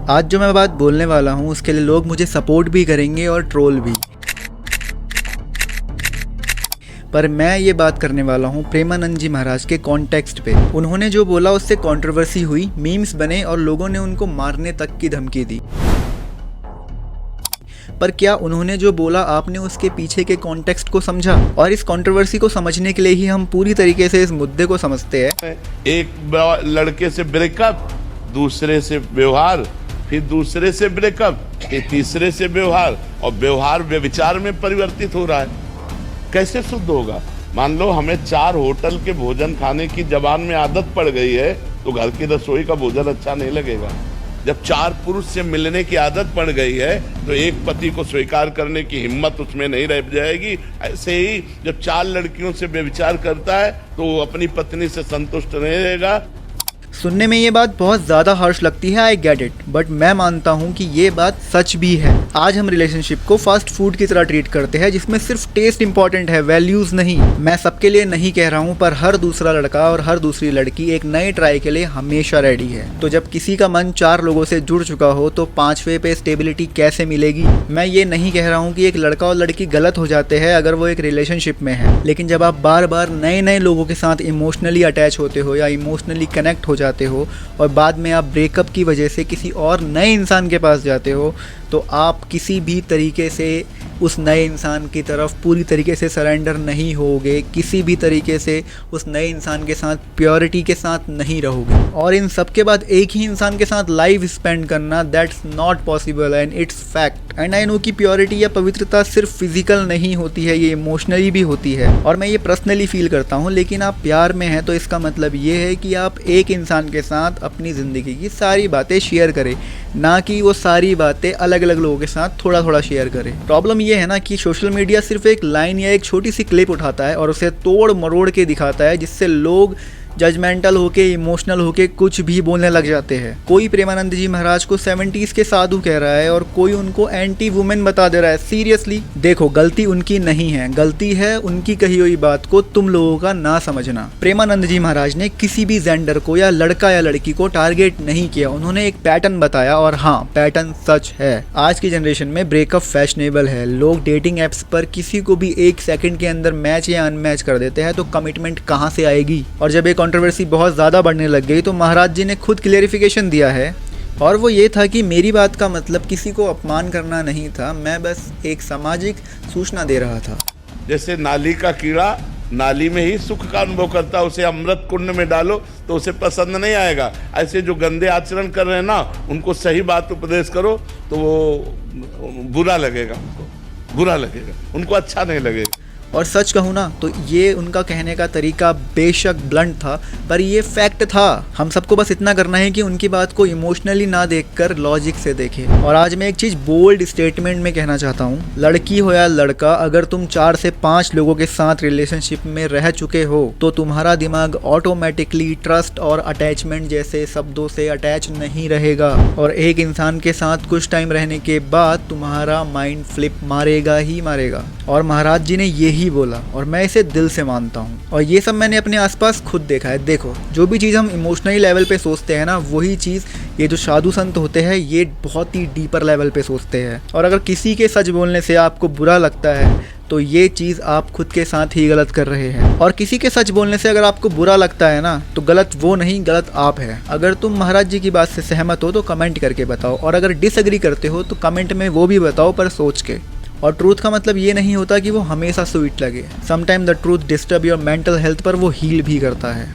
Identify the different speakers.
Speaker 1: आज जो मैं बात बोलने वाला हूँ उसके लिए लोग मुझे सपोर्ट भी करेंगे और ट्रोल भी, पर मैं ये बात करने वाला हूँ प्रेमानंद जी महाराज के कॉन्टेक्स्ट पे। उन्होंने जो बोला उससे कंट्रोवर्सी हुई, मीम्स बने और लोगों ने उनको मारने तक की धमकी दी। पर क्या उन्होंने जो बोला आपने उसके पीछे के कॉन्टेक्स्ट को समझा? और इस कंट्रोवर्सी को समझने के लिए ही हम पूरी तरीके से इस मुद्दे को समझते हैं।
Speaker 2: एक लड़के से ब्रेकअप, दूसरे से व्यवहार, फिर दूसरे से ब्रेकअप, फिर तीसरे से व्यवहार, और व्यवहार व्यभिचार में परिवर्तित हो रहा है। कैसे शुद्ध होगा? मान लो हमें 4 होटल के भोजन खाने की जबान में आदत पड़ गई है तो घर की रसोई का भोजन अच्छा नहीं लगेगा। जब 4 पुरुष से मिलने की आदत पड़ गई है तो एक पति को स्वीकार करने की हिम्मत उसमें नहीं रह जाएगी। ऐसे ही जब 4 लड़कियों से व्यभिचार करता है तो वो अपनी पत्नी से संतुष्ट नहीं रहेगा।
Speaker 1: सुनने में ये बात बहुत ज़्यादा हार्श लगती है, आई गेट इट, बट मैं मानता हूँ कि ये बात सच भी है। आज हम रिलेशनशिप को फास्ट फूड की तरह ट्रीट करते हैं जिसमें सिर्फ टेस्ट इंपॉर्टेंट है, वैल्यूज़ नहीं। मैं सबके लिए नहीं कह रहा हूँ, पर हर दूसरा लड़का और हर दूसरी लड़की एक नए ट्राई के लिए हमेशा रेडी है। तो जब किसी का मन 4 लोगों से जुड़ चुका हो तो 5वें पे स्टेबिलिटी कैसे मिलेगी? मैं ये नहीं कह रहा हूँ कि एक लड़का और लड़की गलत हो जाते हैं अगर वो एक रिलेशनशिप में है, लेकिन जब आप बार बार नए नए लोगों के साथ इमोशनली अटैच होते हो या इमोशनली कनेक्ट हो जाते हो और बाद में आप ब्रेकअप की वजह से किसी और नए इंसान के पास जाते हो, तो आप किसी भी तरीके से उस नए इंसान की तरफ पूरी तरीके से सरेंडर नहीं होगे, किसी भी तरीके से उस नए इंसान के साथ प्योरिटी के साथ नहीं रहोगे। और इन सब के बाद एक ही इंसान के साथ लाइफ स्पेंड करना, that's not possible and it's fact. And I know कि प्योरिटी या पवित्रता सिर्फ फिजिकल नहीं होती है, ये इमोशनली भी होती है और मैं ये पर्सनली फील करता हूँ। लेकिन आप प्यार में हैं तो इसका मतलब ये है कि आप एक इंसान के साथ अपनी ज़िंदगी की सारी बातें शेयर करें, ना कि वो सारी बातें अलग अलग लोगों के साथ थोड़ा थोड़ा शेयर करें। प्रॉब्लम ये है ना कि सोशल मीडिया सिर्फ एक लाइन या एक छोटी सी क्लिप उठाता है और उसे तोड़ मरोड़ के दिखाता है, जिससे लोग जजमेंटल होके, इमोशनल होके कुछ भी बोलने लग जाते हैं। कोई प्रेमानंद जी महाराज को 70s के साधु कह रहा है और कोई उनको एंटी वुमेन बता दे रहा है। सीरियसली देखो, गलती उनकी नहीं है, गलती है उनकी कही हुई बात को तुम लोगों का ना समझना। प्रेमानंद जी महाराज ने किसी भी जेंडर को या लड़का या लड़की को टारगेट नहीं किया, उन्होंने एक पैटर्न बताया और हाँ, पैटर्न सच है। आज की जनरेशन में ब्रेकअप फैशनेबल है। लोग डेटिंग एप्स पर किसी को भी 1 सेकंड के अंदर मैच या अनमैच कर देते हैं, तो कमिटमेंट कहाँ से आएगी? और जब एक कंट्रोवर्सी बहुत ज़्यादा बढ़ने लग गई तो महाराज जी ने खुद क्लेरिफिकेशन दिया है, और वो ये था कि मेरी बात का मतलब किसी को अपमान करना नहीं था, मैं बस एक सामाजिक सूचना दे रहा था।
Speaker 2: जैसे नाली का कीड़ा नाली में ही सुख का अनुभव करता है, उसे अमृत कुंड में डालो तो उसे पसंद नहीं आएगा। ऐसे जो गंदे आचरण कर रहे हैं ना, उनको सही बात उपदेश करो तो वो बुरा लगेगा, उनको बुरा लगेगा, उनको अच्छा नहीं लगेगा।
Speaker 1: और सच कहूँ ना तो ये उनका कहने का तरीका बेशक ब्लंट था, पर ये फैक्ट था। हम सबको बस इतना करना है कि उनकी बात को इमोशनली ना देखकर लॉजिक से देखें। और आज मैं एक चीज़ बोल्ड स्टेटमेंट में कहना चाहता हूँ, लड़की हो या लड़का, अगर तुम 4 से 5 लोगों के साथ रिलेशनशिप में रह चुके हो तो तुम्हारा दिमाग ऑटोमेटिकली ट्रस्ट और अटैचमेंट जैसे शब्दों से अटैच नहीं रहेगा, और एक इंसान के साथ कुछ टाइम रहने के बाद तुम्हारा माइंड फ्लिप मारेगा ही मारेगा। और महाराज जी ने यही बोला और मैं इसे दिल से मानता हूँ, और ये सब मैंने अपने आसपास खुद देखा है। देखो, जो भी चीज़ हम इमोशनली लेवल पे सोचते हैं ना, वही चीज़ ये जो साधु संत होते हैं ये बहुत ही डीपर लेवल पे सोचते हैं। और अगर किसी के सच बोलने से आपको बुरा लगता है तो ये चीज़ आप खुद के साथ ही गलत कर रहे हैं। और किसी के सच बोलने से अगर आपको बुरा लगता है ना, तो गलत वो नहीं, गलत आप है। अगर तुम महाराज जी की बात से सहमत हो तो कमेंट करके बताओ, और अगर डिसएग्री करते हो तो कमेंट में वो भी बताओ, पर सोच के। और ट्रूथ का मतलब ये नहीं होता कि वो हमेशा स्वीट लगे। Sometime the truth disturb your mental health, पर वो हील भी करता है।